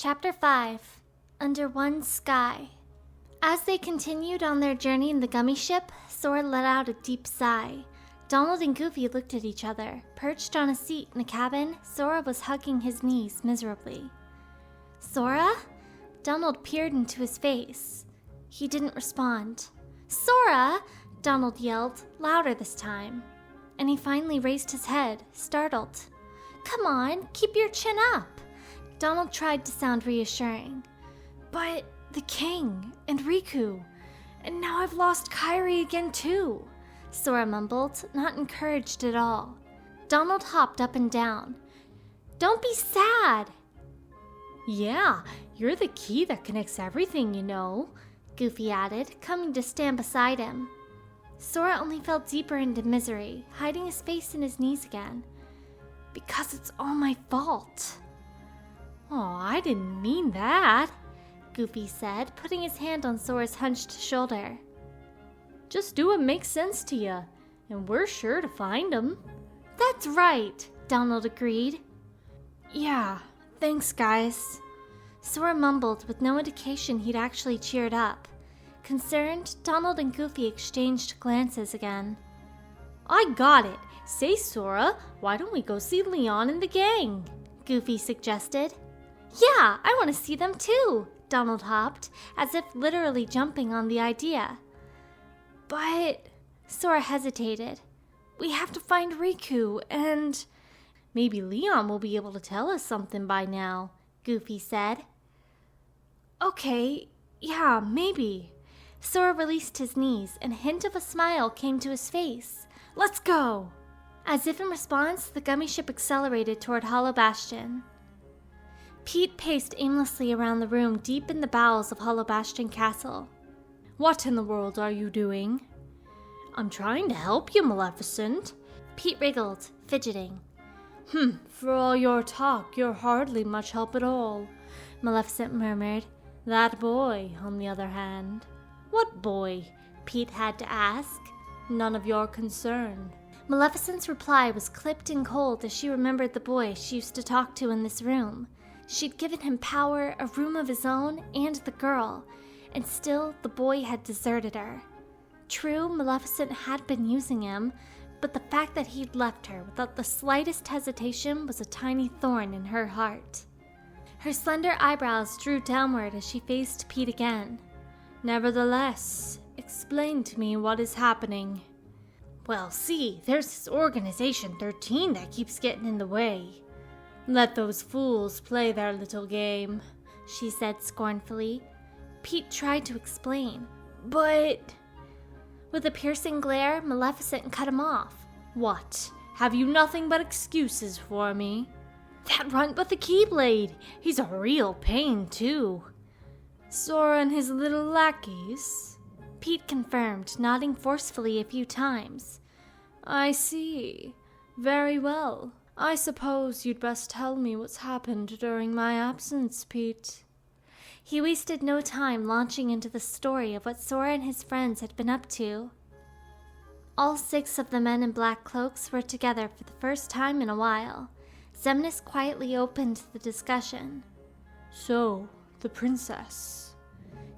Chapter 5 Under One Sky. As they continued on their journey in the gummy ship, Sora let out a deep sigh. Donald and Goofy looked at each other. Perched on a seat in the cabin, Sora was hugging his knees miserably. "Sora?" Donald peered into his face. He didn't respond. "Sora!" Donald yelled, louder this time. And he finally raised his head, startled. "Come on, keep your chin up." Donald tried to sound reassuring. "But the king and Riku, and now I've lost Kairi again too," Sora mumbled, not encouraged at all. Donald hopped up and down. "Don't be sad." "Yeah, you're the key that connects everything, you know," Goofy added, coming to stand beside him. Sora only fell deeper into misery, hiding his face in his knees again. "Because it's all my fault." "Oh, I didn't mean that," Goofy said, putting his hand on Sora's hunched shoulder. "Just do what makes sense to you, and we're sure to find them." "That's right," Donald agreed. "Yeah, thanks, guys," Sora mumbled with no indication he'd actually cheered up. Concerned, Donald and Goofy exchanged glances again. "I got it. Say, Sora, why don't we go see Leon and the gang?" Goofy suggested. "Yeah, I want to see them too," Donald hopped, as if literally jumping on the idea. "But," Sora hesitated, "we have to find Riku and—" "Maybe Leon will be able to tell us something by now," Goofy said. "Okay, yeah, maybe." Sora released his knees, and a hint of a smile came to his face. "Let's go!" As if in response, the gummy ship accelerated toward Hollow Bastion. Pete paced aimlessly around the room deep in the bowels of Hollow Bastion Castle. "What in the world are you doing?" "I'm trying to help you, Maleficent." Pete wriggled, fidgeting. For all your talk, you're hardly much help at all," Maleficent murmured. "That boy, on the other hand." "What boy?" Pete had to ask. "None of your concern." Maleficent's reply was clipped and cold as she remembered the boy she used to talk to in this room. She'd given him power, a room of his own, and the girl, and still the boy had deserted her. True, Maleficent had been using him, but the fact that he'd left her without the slightest hesitation was a tiny thorn in her heart. Her slender eyebrows drew downward as she faced Pete again. "Nevertheless, explain to me what is happening." "Well, see, there's this Organization 13 that keeps getting in the way." "Let those fools play their little game," she said scornfully. Pete tried to explain. "But—" With a piercing glare, Maleficent cut him off. "What? Have you nothing but excuses for me?" "That runt with the Keyblade! He's a real pain, too." "Sora and his little lackeys?" Pete confirmed, nodding forcefully a few times. "I see. Very well. I suppose you'd best tell me what's happened during my absence, Pete." He wasted no time launching into the story of what Sora and his friends had been up to. All 6 of the men in black cloaks were together for the first time in a while. Xemnas quietly opened the discussion. "So, the princess."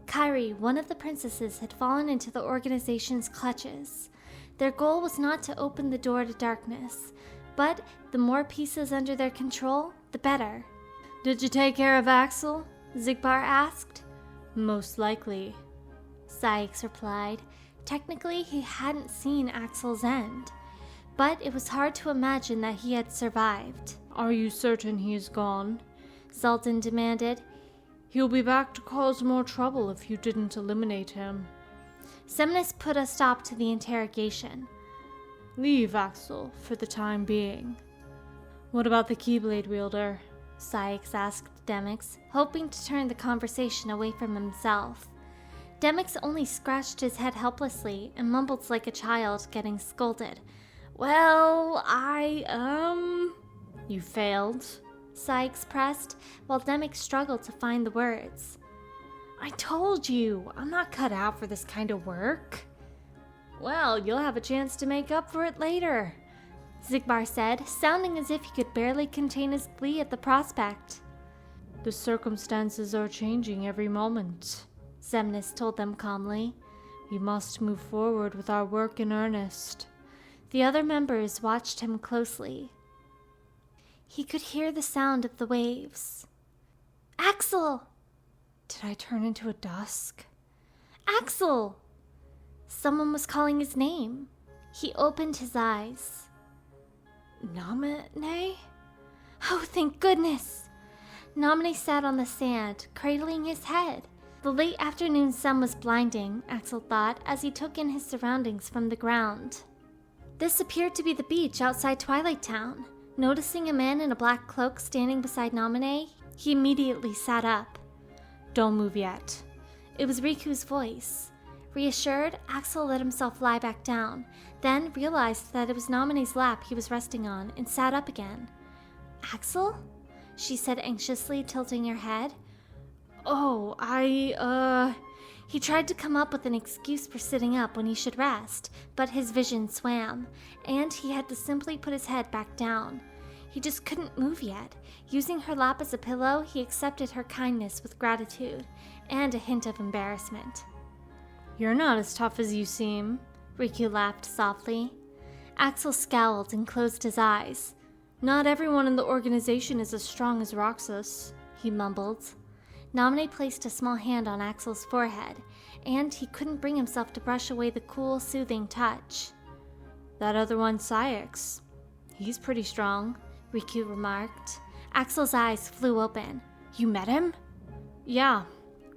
Kairi, one of the princesses, had fallen into the organization's clutches. Their goal was not to open the door to darkness, but the more pieces under their control, the better. "Did you take care of Axel?" Xigbar asked. "Most likely," Ceyx replied. Technically, he hadn't seen Axel's end, but it was hard to imagine that he had survived. "Are you certain he is gone?" Zoltan demanded. "He'll be back to cause more trouble if you didn't eliminate him." Xemnas put a stop to the interrogation. "Leave Axel for the time being." "What about the Keyblade wielder?" Ceyx asked Demyx, hoping to turn the conversation away from himself. Demyx only scratched his head helplessly and mumbled like a child getting scolded. "Well, You failed?" Ceyx pressed, while Demyx struggled to find the words. "I told you, I'm not cut out for this kind of work." "Well, you'll have a chance to make up for it later," Xigbar said, sounding as if he could barely contain his glee at the prospect. The circumstances are changing every moment, Xemnas told them calmly. We must move forward with our work in earnest. The other members watched him closely. He could hear the sound of the waves. Axel! Did I turn into a dusk? Axel! Someone was calling his name. He opened his eyes. Namine? Oh, thank goodness! Namine sat on the sand, cradling his head. The late afternoon sun was blinding, Axel thought, as he took in his surroundings from the ground. This appeared to be the beach outside Twilight Town. Noticing a man in a black cloak standing beside Namine, he immediately sat up. Don't move yet. It was Riku's voice. Reassured, Axel let himself lie back down, then realized that it was Namine's lap he was resting on and sat up again. Axel? She said anxiously, tilting her head. Oh, He tried to come up with an excuse for sitting up when he should rest, but his vision swam, and he had to simply put his head back down. He just couldn't move yet. Using her lap as a pillow, he accepted her kindness with gratitude and a hint of embarrassment. You're not as tough as you seem, Riku laughed softly. Axel scowled and closed his eyes. Not everyone in the organization is as strong as Roxas, he mumbled. Namine placed a small hand on Axel's forehead, and he couldn't bring himself to brush away the cool, soothing touch. That other one's Cyax. He's pretty strong, Riku remarked. Axel's eyes flew open. You met him? Yeah.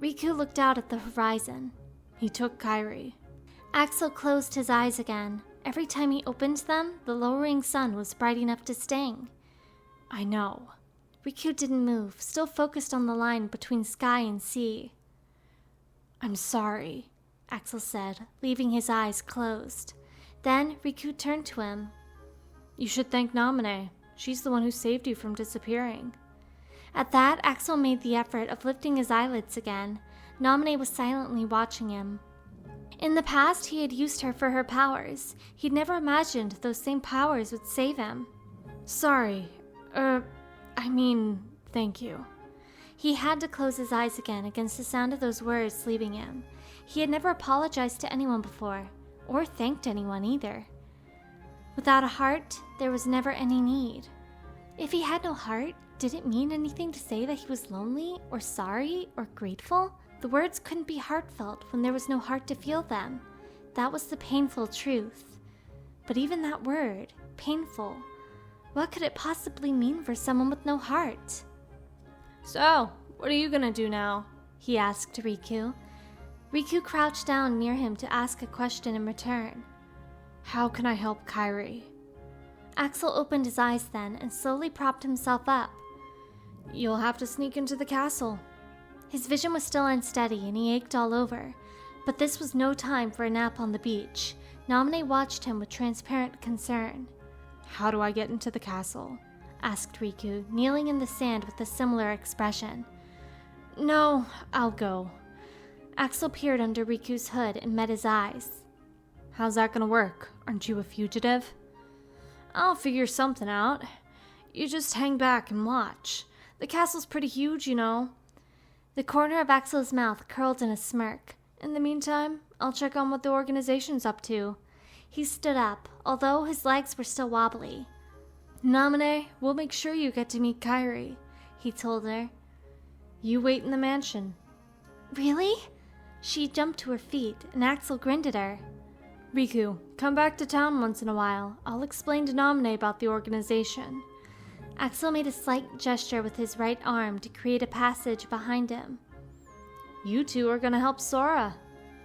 Riku looked out at the horizon. He took Kairi. Axel closed his eyes again. Every time he opened them, the lowering sun was bright enough to sting. I know. Riku didn't move, still focused on the line between sky and sea. I'm sorry, Axel said, leaving his eyes closed. Then Riku turned to him. You should thank Namine. She's the one who saved you from disappearing. At that, Axel made the effort of lifting his eyelids again. Namine was silently watching him. In the past, he had used her for her powers. He'd never imagined those same powers would save him. Sorry. Thank you. He had to close his eyes again against the sound of those words leaving him. He had never apologized to anyone before, or thanked anyone either. Without a heart, there was never any need. If he had no heart, did it mean anything to say that he was lonely, or sorry, or grateful? The words couldn't be heartfelt when there was no heart to feel them. That was the painful truth. But even that word, painful, what could it possibly mean for someone with no heart? So, what are you gonna do now? He asked Riku. Riku crouched down near him to ask a question in return. How can I help Kairi? Axel opened his eyes then and slowly propped himself up. You'll have to sneak into the castle. His vision was still unsteady and he ached all over. But this was no time for a nap on the beach. Namine watched him with transparent concern. How do I get into the castle? Asked Riku, kneeling in the sand with a similar expression. No, I'll go. Axel peered under Riku's hood and met his eyes. How's that gonna work? Aren't you a fugitive? I'll figure something out. You just hang back and watch. The castle's pretty huge, you know. The corner of Axel's mouth curled in a smirk. In the meantime, I'll check on what the organization's up to. He stood up, although his legs were still wobbly. Namine, we'll make sure you get to meet Kairi, he told her. You wait in the mansion. Really? She jumped to her feet, and Axel grinned at her. Riku, come back to town once in a while. I'll explain to Namine about the organization. Axel made a slight gesture with his right arm to create a passage behind him. You two are gonna help Sora,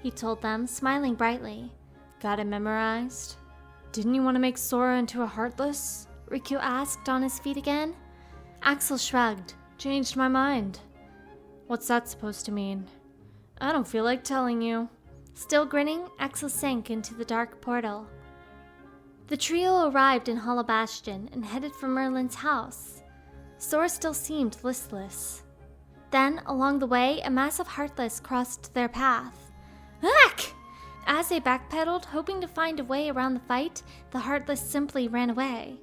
he told them, smiling brightly. Got it memorized? Didn't you want to make Sora into a Heartless? Riku asked, on his feet again. Axel shrugged. Changed my mind. What's that supposed to mean? I don't feel like telling you. Still grinning, Axel sank into the dark portal. The trio arrived in Hollow Bastion and headed for Merlin's house. Sora still seemed listless. Then, along the way, a massive Heartless crossed their path. Ack! As they backpedaled, hoping to find a way around the fight, the Heartless simply ran away.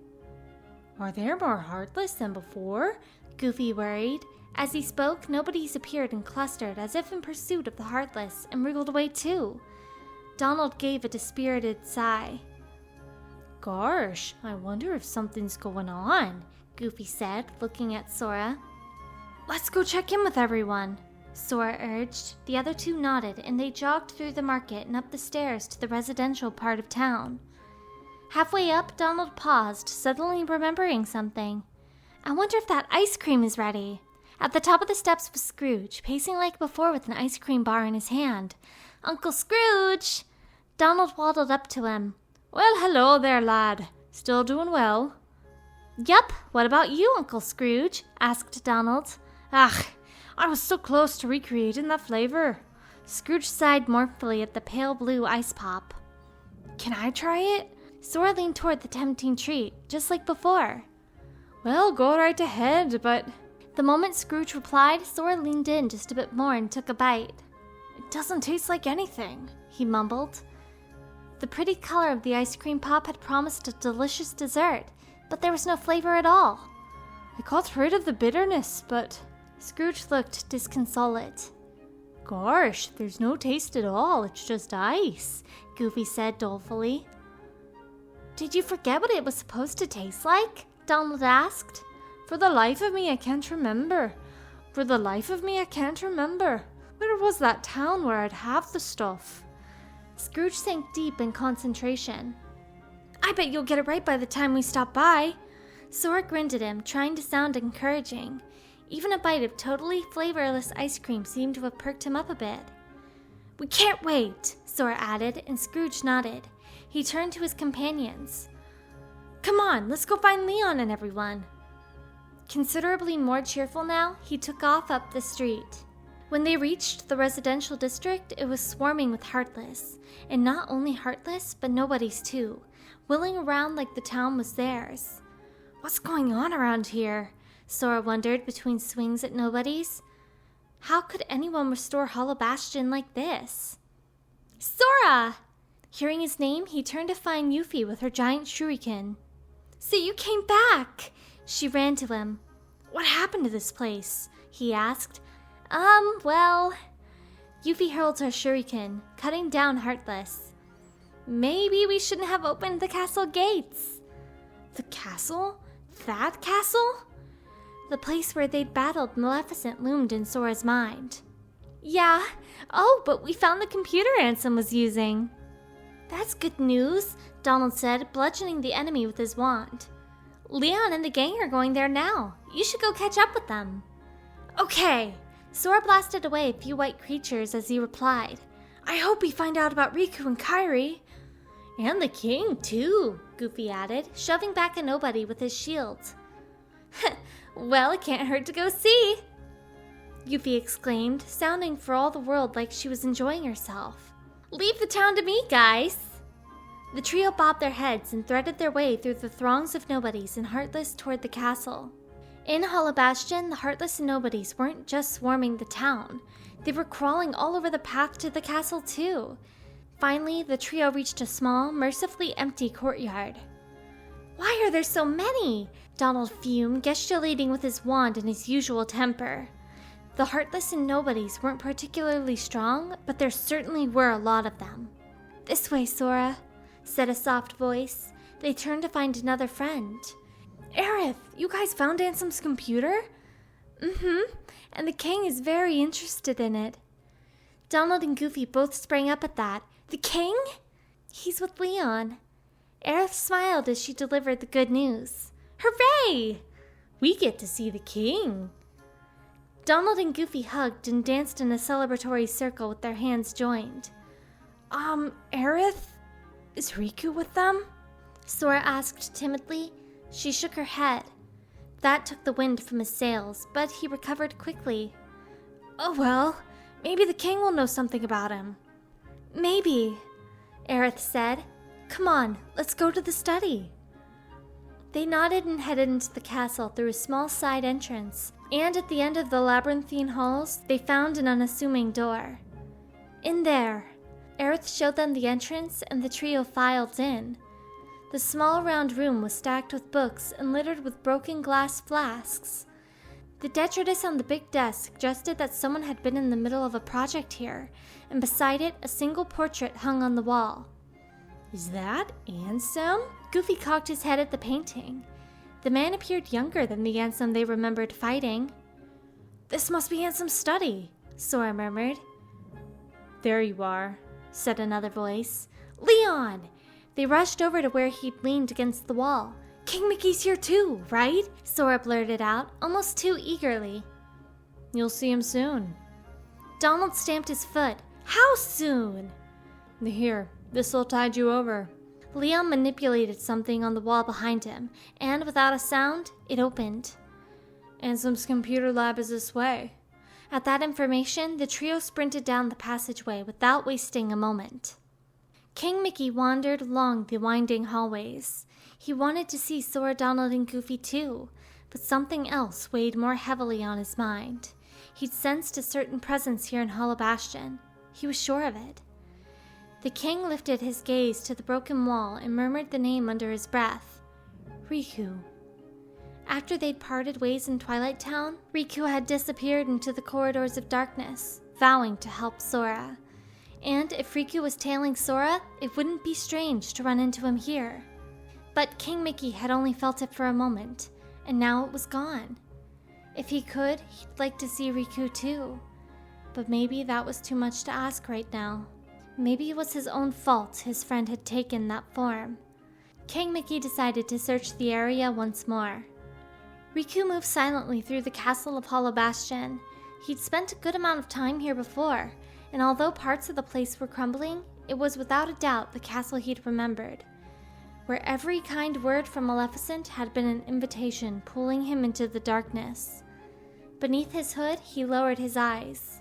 Are there more Heartless than before? Goofy worried. As he spoke, nobodies appeared and clustered as if in pursuit of the Heartless and wriggled away too. Donald gave a dispirited sigh. Gosh, I wonder if something's going on, Goofy said, looking at Sora. Let's go check in with everyone, Sora urged. The other two nodded, and they jogged through the market and up the stairs to the residential part of town. Halfway up, Donald paused, suddenly remembering something. I wonder if that ice cream is ready. At the top of the steps was Scrooge, pacing like before with an ice cream bar in his hand. Uncle Scrooge! Donald waddled up to him. Well, hello there, lad. Still doing well? Yup, what about you, Uncle Scrooge? Asked Donald. Ach, I was so close to recreating that flavor. Scrooge sighed mournfully at the pale blue ice pop. Can I try it? Sora leaned toward the tempting treat, just like before. Well, go right ahead, but... The moment Scrooge replied, Sora leaned in just a bit more and took a bite. It doesn't taste like anything, he mumbled. The pretty color of the ice cream pop had promised a delicious dessert, but there was no flavor at all. I got rid of the bitterness, but... Scrooge looked disconsolate. Gosh, there's no taste at all, it's just ice, Goofy said dolefully. Did you forget what it was supposed to taste like? Donald asked. For the life of me, I can't remember. Where was that town where I'd have the stuff? Scrooge sank deep in concentration. I bet you'll get it right by the time we stop by. Sora grinned at him, trying to sound encouraging. Even a bite of totally flavorless ice cream seemed to have perked him up a bit. We can't wait, Sora added, and Scrooge nodded. He turned to his companions. Come on, let's go find Leon and everyone. Considerably more cheerful now, he took off up the street. When they reached the residential district, it was swarming with Heartless. And not only Heartless, but nobodies too, wheeling around like the town was theirs. What's going on around here? Sora wondered between swings at nobodies. How could anyone restore Hollow Bastion like this? Sora! Hearing his name, he turned to find Yuffie with her giant shuriken. So you came back! She ran to him. What happened to this place? He asked. Well... Yuffie hurled her shuriken, cutting down Heartless. Maybe we shouldn't have opened the castle gates. The castle? That castle? The place where they'd battled Maleficent loomed in Sora's mind. Yeah. Oh, but we found the computer Ansem was using. That's good news, Donald said, bludgeoning the enemy with his wand. Leon and the gang are going there now. You should go catch up with them. Okay. Sora blasted away a few white creatures as he replied. I hope we find out about Riku and Kairi. And the king, too, Goofy added, shoving back a nobody with his shield. Well, it can't hurt to go see, Yuffie exclaimed, sounding for all the world like she was enjoying herself. Leave the town to me, guys. The trio bobbed their heads and threaded their way through the throngs of nobodies and Heartless toward the castle. In Hollow Bastion, the Heartless and nobodies weren't just swarming the town. They were crawling all over the path to the castle, too. Finally, the trio reached a small, mercifully empty courtyard. Why are there so many? Donald fumed, gesticulating with his wand in his usual temper. The Heartless and nobodies weren't particularly strong, but there certainly were a lot of them. This way, Sora, said a soft voice. They turned to find another friend. Aerith, you guys found Ansem's computer? Mm-hmm, and the king is very interested in it. Donald and Goofy both sprang up at that. The king? He's with Leon. Aerith smiled as she delivered the good news. Hooray! We get to see the king. Donald and Goofy hugged and danced in a celebratory circle with their hands joined. Aerith? Is Riku with them? Sora asked timidly. She shook her head. That took the wind from his sails, but he recovered quickly. Oh well, maybe the king will know something about him. Maybe, Aerith said. Come on, let's go to the study. They nodded and headed into the castle through a small side entrance, and at the end of the labyrinthine halls, they found an unassuming door. In there, Aerith showed them the entrance, and the trio filed in. The small round room was stacked with books and littered with broken glass flasks. The detritus on the big desk suggested that someone had been in the middle of a project here, and beside it, a single portrait hung on the wall. Is that Ansem? Goofy cocked his head at the painting. The man appeared younger than the Ansem they remembered fighting. This must be Ansem's study, Sora murmured. There you are, said another voice. Leon! They rushed over to where he'd leaned against the wall. King Mickey's here too, right? Sora blurted out, almost too eagerly. You'll see him soon. Donald stamped his foot. How soon? Here, this'll tide you over. Leon manipulated something on the wall behind him, and without a sound, it opened. Ansem's computer lab is this way. At that information, the trio sprinted down the passageway without wasting a moment. King Mickey wandered along the winding hallways. He wanted to see Sora, Donald, and Goofy too, but something else weighed more heavily on his mind. He'd sensed a certain presence here in Hollow Bastion. He was sure of it. The king lifted his gaze to the broken wall and murmured the name under his breath. Riku. After they'd parted ways in Twilight Town, Riku had disappeared into the corridors of darkness, vowing to help Sora. And if Riku was tailing Sora, it wouldn't be strange to run into him here. But King Mickey had only felt it for a moment, and now it was gone. If he could, he'd like to see Riku too. But maybe that was too much to ask right now. Maybe it was his own fault his friend had taken that form. King Mickey decided to search the area once more. Riku moved silently through the castle of Hollow Bastion. He'd spent a good amount of time here before, and although parts of the place were crumbling, it was without a doubt the castle he'd remembered, where every kind word from Maleficent had been an invitation pulling him into the darkness. Beneath his hood, he lowered his eyes.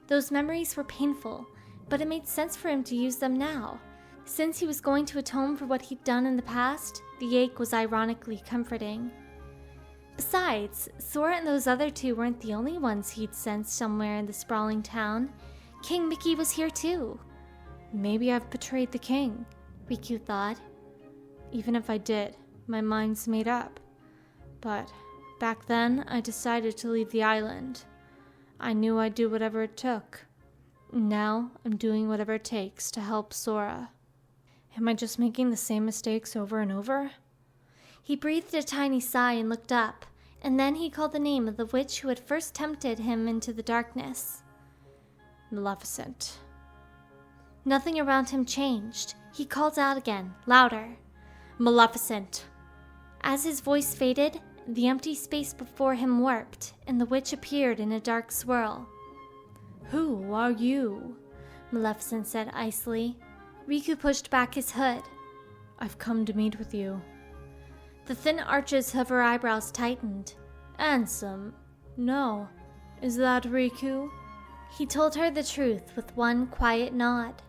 Those memories were painful, but it made sense for him to use them now. Since he was going to atone for what he'd done in the past, the ache was ironically comforting. Besides, Sora and those other two weren't the only ones he'd sensed somewhere in the sprawling town. King Mickey was here too. Maybe I've betrayed the king, Riku thought. Even if I did, my mind's made up. But back then, I decided to leave the island. I knew I'd do whatever it took. Now, I'm doing whatever it takes to help Sora. Am I just making the same mistakes over and over? He breathed a tiny sigh and looked up, and then he called the name of the witch who had first tempted him into the darkness. Maleficent. Nothing around him changed. He called out again, louder. Maleficent. As his voice faded, the empty space before him warped, and the witch appeared in a dark swirl. Who are you? Maleficent said icily. Riku pushed back his hood. I've come to meet with you. The thin arches of her eyebrows tightened. Ansem. No. Is that Riku? He told her the truth with one quiet nod.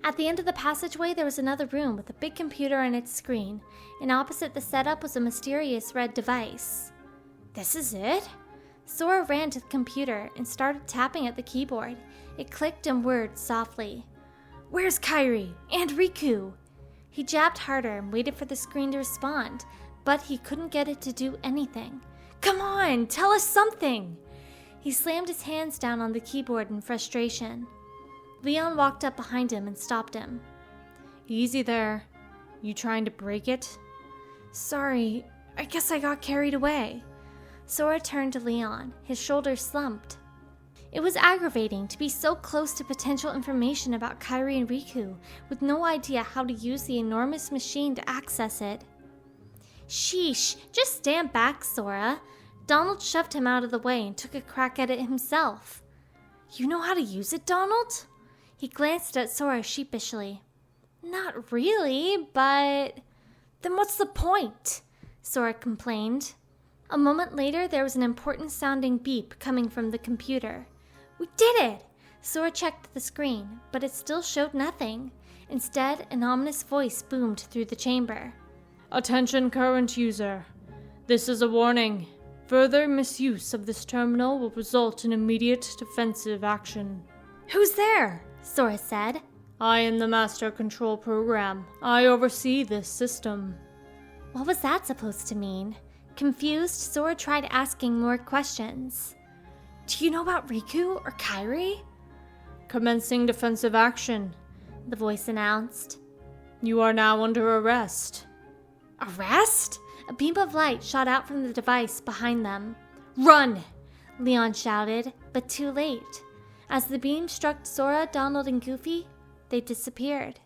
At the end of the passageway, there was another room with a big computer on its screen, and opposite the setup was a mysterious red device. This is it? Sora ran to the computer and started tapping at the keyboard. It clicked and whirred softly. Where's Kairi? And Riku? He jabbed harder and waited for the screen to respond, but he couldn't get it to do anything. Come on, tell us something! He slammed his hands down on the keyboard in frustration. Leon walked up behind him and stopped him. Easy there. You trying to break it? Sorry, I guess I got carried away. Sora turned to Leon, his shoulders slumped. It was aggravating to be so close to potential information about Kairi and Riku, with no idea how to use the enormous machine to access it. Sheesh, just stand back, Sora. Donald shoved him out of the way and took a crack at it himself. You know how to use it, Donald? He glanced at Sora sheepishly. Not really, but... Then what's the point? Sora complained. A moment later, there was an important-sounding beep coming from the computer. We did it! Sora checked the screen, but it still showed nothing. Instead, an ominous voice boomed through the chamber. Attention, current user. This is a warning. Further misuse of this terminal will result in immediate defensive action. Who's there? Sora said. I am the Master Control Program. I oversee this system. What was that supposed to mean? Confused, Sora tried asking more questions. Do you know about Riku or Kairi? Commencing defensive action, the voice announced. You are now under arrest. Arrest? A beam of light shot out from the device behind them. Run! Leon shouted, but too late. As the beam struck Sora, Donald, and Goofy, they disappeared.